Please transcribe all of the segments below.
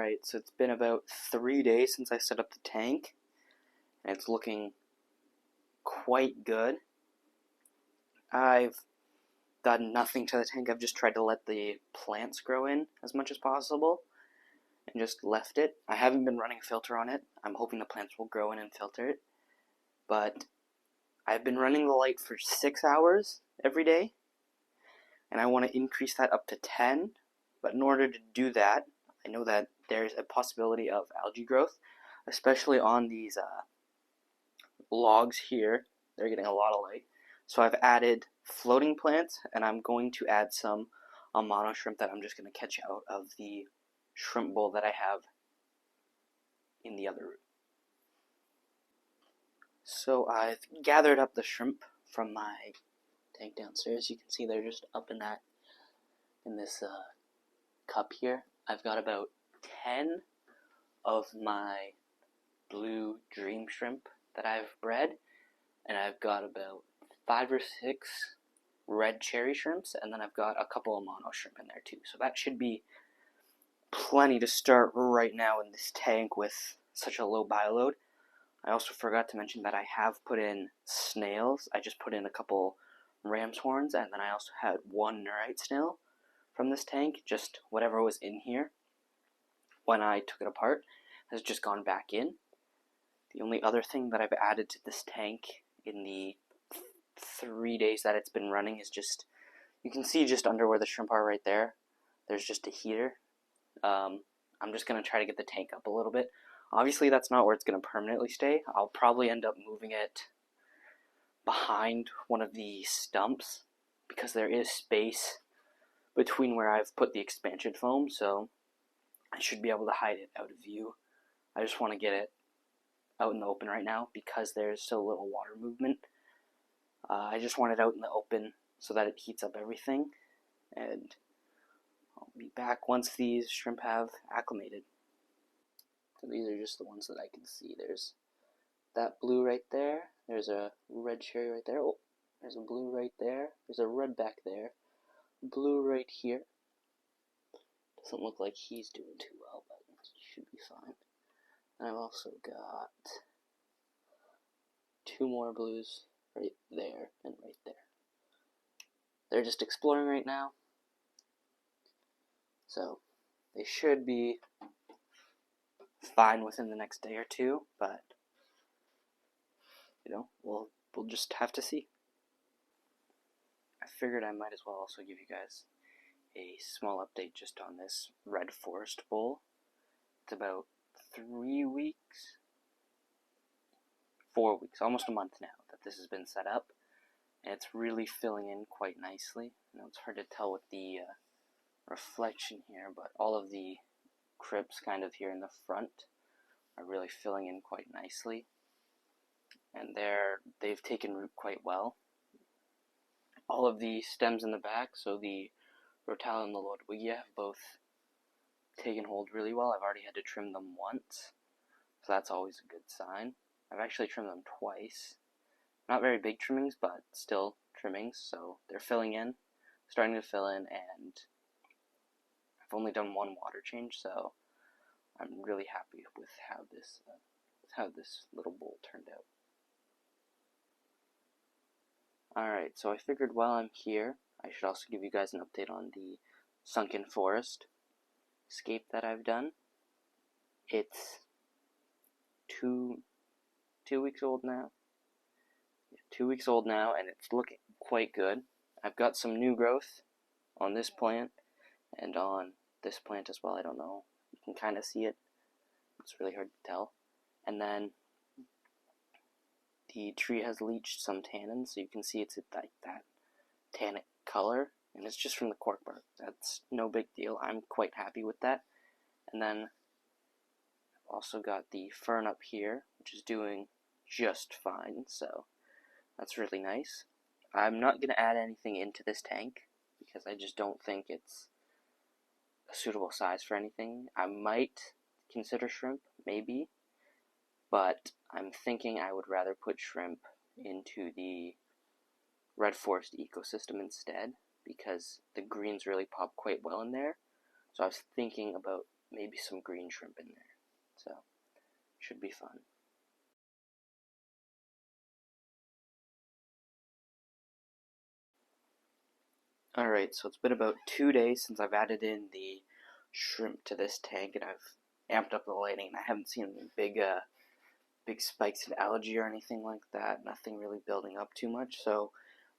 Alright, so it's been about 3 days since I set up the tank, and it's looking quite good. I've done nothing to the tank. I've just tried to let the plants grow in as much as possible and just left it. I haven't been running a filter on it. I'm hoping the plants will grow in and filter it. But I've been running the light for 6 hours every day, and I want to increase that up to 10. But in order to do that, I know that there's a possibility of algae growth, especially on these logs here. They're getting a lot of light. So I've added floating plants, and I'm going to add some mono shrimp that I'm just going to catch out of the shrimp bowl that I have in the other room. So I've gathered up the shrimp from my tank downstairs. You can see they're just up in this cup here. I've got about 10 of my blue dream shrimp that I've bred, and I've got about 5 or 6 red cherry shrimps, and then I've got a couple of mono shrimp in there too. So that should be plenty to start right now in this tank with such a low bioload. I also forgot to mention that I have put in snails. I just put in a couple ram's horns, and then I also had one nerite snail from this tank. Just whatever was in here when I took it apart has just gone back in. The only other thing that I've added to this tank in the 3 days that it's been running is just, you can see just under where the shrimp are right there, there's just a heater. I'm just going to try to get the tank up a little bit. Obviously that's not where it's going to permanently stay. I'll probably end up moving it behind one of the stumps because there is space between where I've put the expansion foam, so I should be able to hide it out of view. I just want to get it out in the open right now because there's so little water movement. I just want it out in the open so that it heats up everything, and I'll be back once these shrimp have acclimated. So these are just the ones that I can see. There's that blue right there, there's a red cherry right there, oh, there's a blue right there, there's a red back there, blue right here. Doesn't look like he's doing too well, but he should be fine. And I've also got 2 more blues right there and right there. They're just exploring right now, so they should be fine within the next day or two, but you know, we'll just have to see. I figured I might as well also give you guys a small update just on this red forest bowl. It's about 3 weeks, 4 weeks, almost a month now that this has been set up, and it's really filling in quite nicely. I know it's hard to tell with the reflection here, but all of the crypts kind of here in the front are really filling in quite nicely, and they've taken root quite well. All of the stems in the back, so the Rotala and the Ludwigia, have both taken hold really well. I've already had to trim them once, so that's always a good sign. I've actually trimmed them twice. Not very big trimmings, but still trimmings, so they're filling in, starting to fill in, and I've only done 1 water change, so I'm really happy with how this little bowl turned out. Alright, so I figured while I'm here, I should also give you guys an update on the sunken forest scape that I've done. It's 2 weeks old now. 2 weeks old now, and it's looking quite good. I've got some new growth on this plant and on this plant as well. I don't know. You can kind of see it. It's really hard to tell. And then the tree has leached some tannin, so you can see it's like that tannic color, and it's just from the cork bark. That's no big deal. I'm quite happy with that. And then I've also got the fern up here, which is doing just fine, so that's really nice. I'm not going to add anything into this tank because I just don't think it's a suitable size for anything. I might consider shrimp, maybe, but I'm thinking I would rather put shrimp into the red forest ecosystem instead because the greens really pop quite well in there. So I was thinking about maybe some green shrimp in there. So, should be fun. Alright, so it's been about 2 days since I've added in the shrimp to this tank, and I've amped up the lighting. I haven't seen any big spikes in algae or anything like that. Nothing really building up too much, so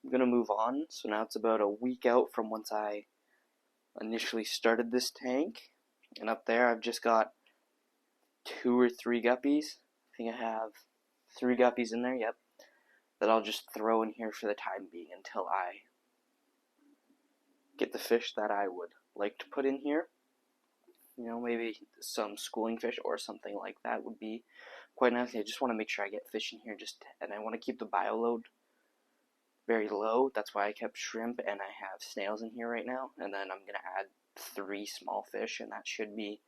I'm going to move on. So now it's about a week out from once I initially started this tank, and up there I've just got 2 or 3 guppies. I think I have 3 guppies in there, yep, that I'll just throw in here for the time being until I get the fish that I would like to put in here. You know, maybe some schooling fish or something like that would be quite nice. I just want to make sure I get fish in here, and I want to keep the bio load very low. That's why I kept shrimp, and I have snails in here right now. And then I'm gonna add 3 small fish, and that should be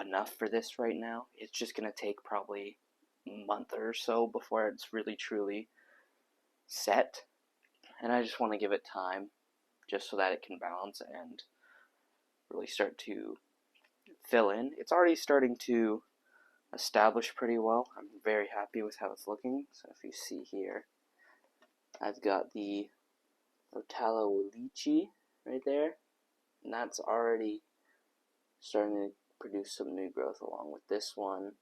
enough for this right now. It's just gonna take probably a month or so before it's really truly set, and I just want to give it time just so that it can balance and really start to fill in. It's already starting to establish pretty well. I'm very happy with how it's looking. So if you see here, I've got the Rotala Walichi right there, and that's already starting to produce some new growth along with this one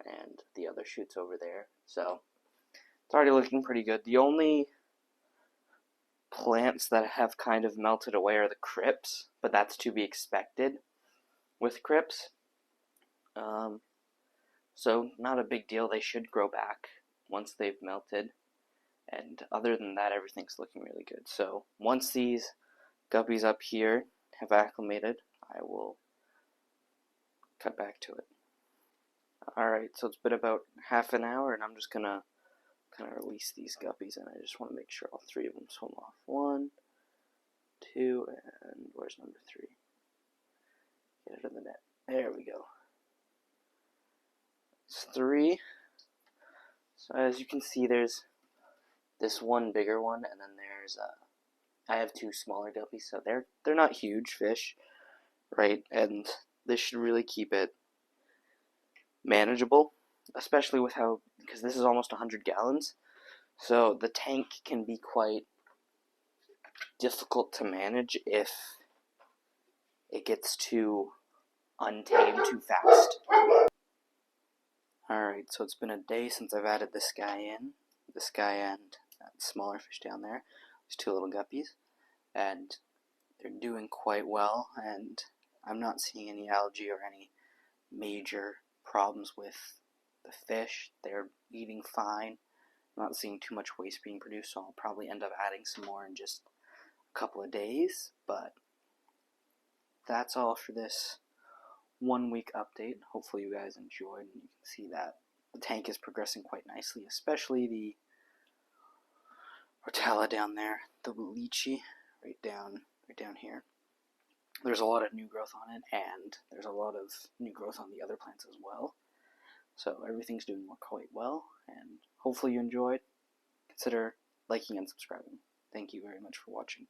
and the other shoots over there. So it's already looking pretty good. The only plants that have kind of melted away are the crypts, but that's to be expected with crypts. So not a big deal. They should grow back once they've melted, and other than that, everything's looking really good. So once these guppies up here have acclimated, I will cut back to it. Alright, so it's been about half an hour, and I'm just gonna kind of release these guppies, and I just want to make sure all 3 of them swim off. 1, 2, and where's number 3? Get it in the net. There we go. It's 3. So as you can see, there's this one bigger one, and then there's I have 2 smaller guppies, so they're not huge fish, right? And this should really keep it manageable, especially with how, because this is almost 100 gallons, so the tank can be quite difficult to manage if it gets too untamed too fast. Alright, so it's been a day since I've added this guy and that smaller fish down there. There's 2 little guppies, and they're doing quite well, and I'm not seeing any algae or any major problems with the fish. They're eating fine. I'm not seeing too much waste being produced, so I'll probably end up adding some more in just a couple of days, but that's all for this 1 week update. Hopefully you guys enjoyed, and you can see that the tank is progressing quite nicely, especially the Rotala down there, the lychee right down here. There's a lot of new growth on it, and there's a lot of new growth on the other plants as well. So everything's doing quite well, and hopefully you enjoyed. Consider liking and subscribing. Thank you very much for watching.